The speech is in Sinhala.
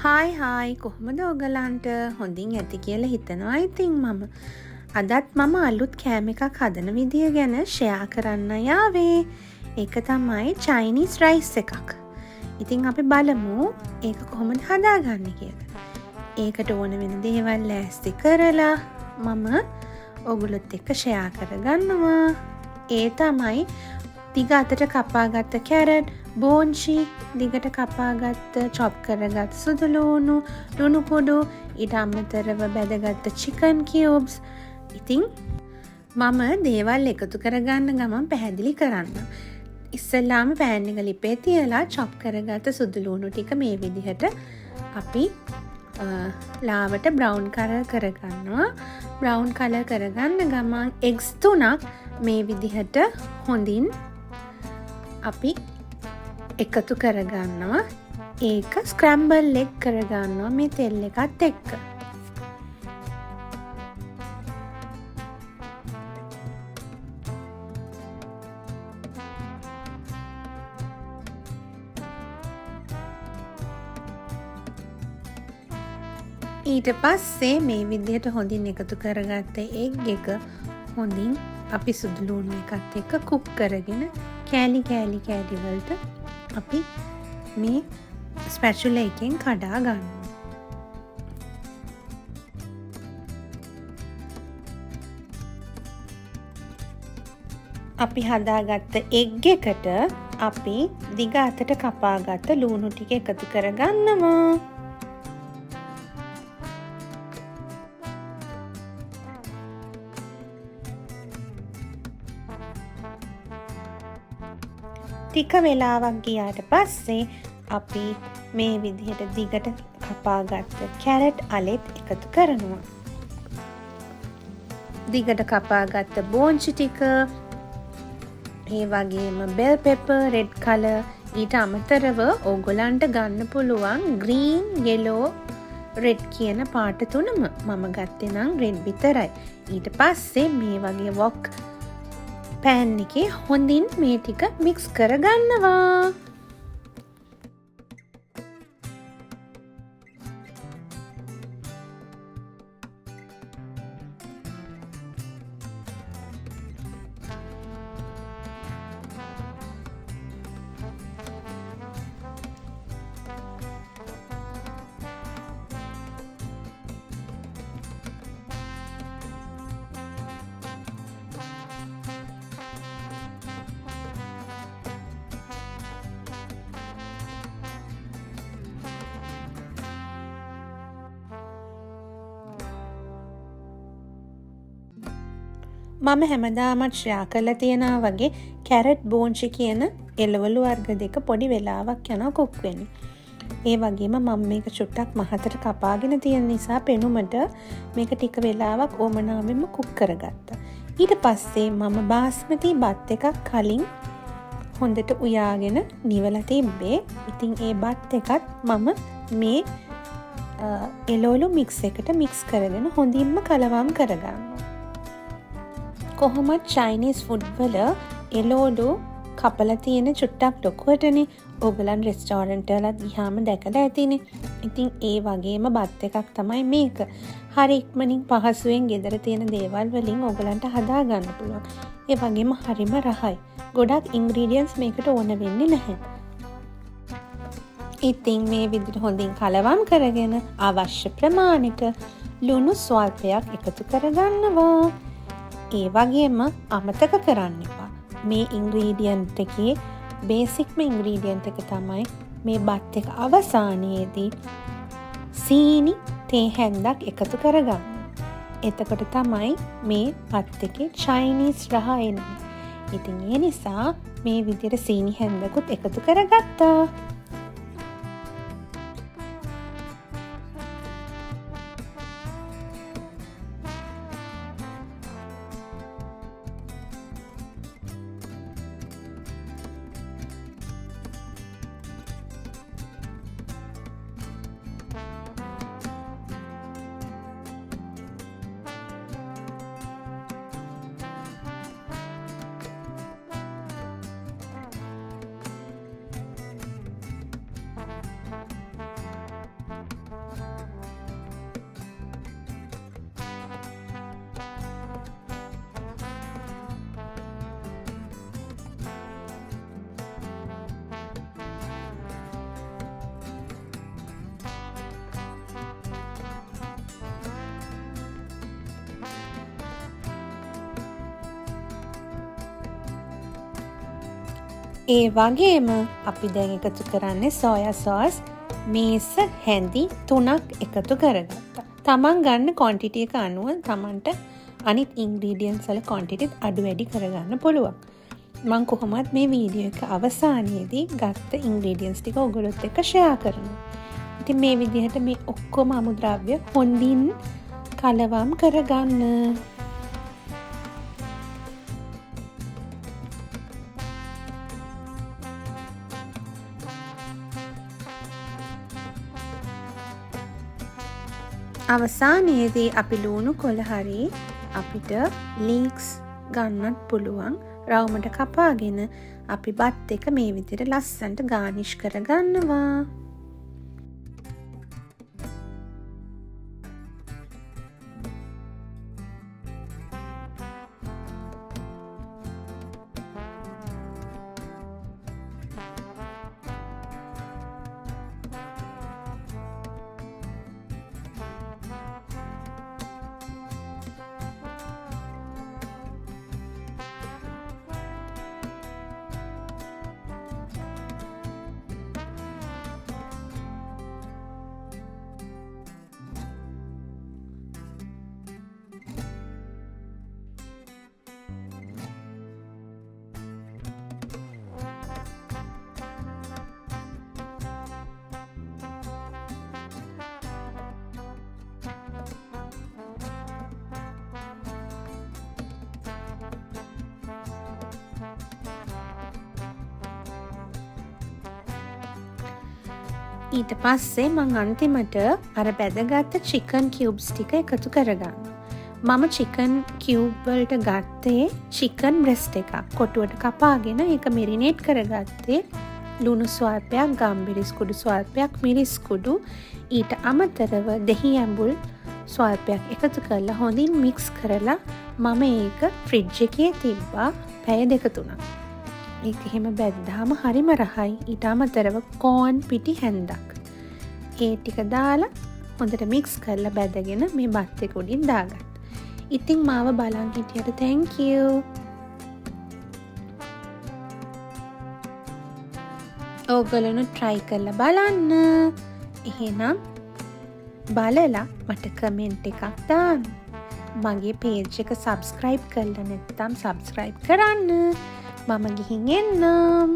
හායි කොහොමද ඔයගලන්ට හොඳින් ඇති කියලා හිතනවා. ඉතින් අදත් මම අලුත් කෑම එකක් හදන විදිය ගැන ෂෙයා කරන්න යාවේ. ඒක තමයි චයිනීස් රයිස් එකක්. ඉතින් අපි බලමු ඒක කොහොමද හදාගන්නේ කියලා. ඒකට ඕන වෙන දේවල් ලෑස්ති කරලා මම ඔයගොල්ලොත් එක්ක ෂෙයා කරගන්නවා. ඒ තමයි දිග අතට කපාගත්ත කැරට්, බෝන්චි, දිගට කපාගත්ත චොප් කරගත් සුදුලූණු, ලුණු පොඩු, ඊට අමතරව බැදගත්ත චිකන් කියුබ්ස්. ඉතින් මම දේවල් එකතු කරගන්න ගමන් පැහැදිලි කරන්න. ඉස්සෙල්ලාම පෑන් එක ලිපේ තියලා චොප් කරගත්ත සුදුලූණු ටික මේ විදිහට අපි ලාවට බ්‍රවුන් කලර් කරගන්නවා. බ්‍රවුන් කලර් කරගන්න ගමන් එග්ස් 3ක් මේ විදිහට හොඳින් අපි එකතු කරගන්නවා. ඒක ස්ක්‍රැම්බල් එග් කරගන්නවා මේ තෙල් එකත් එක්ක. ඊට පස්සේ මේ විදිහට හොඳින් එකතු කරගත්ත එග් එක හොඳින් අපි සුදුලූණු එකත් එක්ක කුක් කරගෙන කෑලි වලට අපි මේ ස්පැචුලා එකෙන් කඩා ගන්නවා. අපි හදාගත්ත එග් එකට අපි දිග අතට කපාගත්ත ලූණු ටික එකතු කරගන්නවා. ටික වෙලාවක් ගියාට පස්සේ අපි මේ විදිහට දිගට කපාගත්ත කැරට් අලෙත් එකතු කරනවා. දිගට කපාගත්ත බෝන්චි ටික, ඒ වගේම බෙල් පෙපර්, රෙඩ් කලර්, ඊට අමතරව ඕගොල්ලන්ට ගන්න පුළුවන් ග්‍රීන්, යෙලෝ, රෙඩ් කියන පාට තුනම. මම ගත්තේ නම් රෙඩ් විතරයි. ඊට පස්සේ මේ වගේ වොක් පෑන් එකේ හොඳින් මේ ටික මික්ස් කරගන්නවා. මම හැමදාමත් ෂෙයා කරලා තියෙනවා වගේ කැරට් බෝන්චි කියන එළවලු වර්ග දෙක පොඩි වෙලාවක් යනවා කුක් වෙන්න. ඒ වගේම මම මේක චුට්ටක් මහතට කපාගෙන තියෙන නිසා පෙනුමට මේක ටික වෙලාවක් ඕමනාවෙන්ම කුක් කරගත්තා. ඊට පස්සේ මම බාස්මති බත් එකක් කලින් හොඳට උයාගෙන නිවලා තිබ්බේ. ඉතින් ඒ බත් එකත් මම මේ එළවලු මික්ස් එකට මික්ස් කරගෙන හොඳින්ම කලවම් කරගන්නවා. කොහොමත් චයිනීස් ෆුඩ් වල එළවලු කපලා තියෙන චුට්ටක් ලොකුවටනේ. ඕගලන් රෙස්ටෝරන්ට් වලත් ගියාම දැකලා ඇතිනේ. ඉතින් ඒ වගේම බත් එකක් තමයි මේක. හරි ඉක්මනින් පහසුවෙන් ගෙදර තියෙන දේවල් වලින් ඕගලන්ට හදා ගන්න පුළුවන්. ඒ වගේම හරිම රහයි. ගොඩක් ඉන්ග්‍රීඩියන්ට්ස් මේකට ඕන වෙන්නේ නැහැ. ඉතින් මේ විදිහට හොඳින් කලවම් කරගෙන අවශ්‍ය ප්‍රමාණයට ලුණු ස්වල්පයක් එකතු කරගන්නවා. ඒ වගේම අමතක කරන්න එපා. මේ ඉන්ග්‍රීඩියන්ට් එකේ බේසික්ම ඉන්ග්‍රීඩියන්ට් එක තමයි මේ බත් එක අවසානයේදී සීනි තේ හැන්දක් එකතු කරගන්න. එතකොට තමයි මේ බත් එකේ චයිනීස් රහ එන්නේ. ඉතින් ඒ නිසා මේ විදිහට සීනි හැන්දකුත් එකතු කරගත්තා. ඒ වගේම අපි දැන් එකතු කරන්නේ සෝයා සෝස් මේස හැඳි 3ක් එකතු කරගත්තා. තමන් ගන්න ක්වොන්ටිටි එක අනුව තමන්ට අනිත් ඉන්ග්‍රීඩියන්ට්ස් වල ක්වොන්ටිටිත් අඩු වැඩි කරගන්න පුළුවන්. මම කොහොමත් මේ වීඩියෝ එක අවසානයේදී ගත්ත ඉන්ග්‍රීඩියන්ට්ස් ටික ඔයගොල්ලොත් එක්ක ෂෙයා කරනවා. ඉතින් මේ විදිහට මේ ඔක්කොම අමුද්‍රව්‍ය හොඳින් කලවම් කරගන්න. අවසානයේදී අපි ලුණු කොළ හරි අපිට ලීක්ස් ගන්නත් පුළුවන්. රවුමට කපාගෙන අපි බත් එක මේ විදිහට ලස්සනට ගානිෂ් කරගන්නවා. ඊට පස්සේ මං අන්තිමට අර බැදගත්ත චිකන් කියුබ්ස් ටික එකතු කරගන්න. මම චිකන් කියුබ් වලට ගත්තේ චිකන් බ්‍රෙස්ට් එකක්. කොටුවට කපාගෙන ඒක මෙරිනේට් කරගත්තේ ලුණු ස්වල්පයක්, ගම්මිරිස් කුඩු ස්වල්පයක්, මිරිස් කුඩු, ඊට අමතරව දෙහි ඇඹුල් ස්වල්පයක් එකතු කරලා හොඳින් මික්ස් කරලා මම ඒක ෆ්‍රිජ් එකේ තිබ්බා පැය 2-3ක්. ඒක එහෙම බැද්දාම හරිම රහයි. ඊට අමතරව කෝන් පිටි හැන්දක්. ඒ ටික දාලා හොඳට මික්ස් කරලා බැදගෙන මේ බත් එක උඩින් දාගත්තා. ඉතින් මාව බලන් හිටියට thank you. ඔයගොල්ලෝ try කරලා බලන්න. එහෙනම් බලලා මට කමෙන්ට් එකක් දාන්න. මගේ page එක subscribe කරලා නැත්නම් subscribe කරන්න. මම ගිහින් එන්නම්.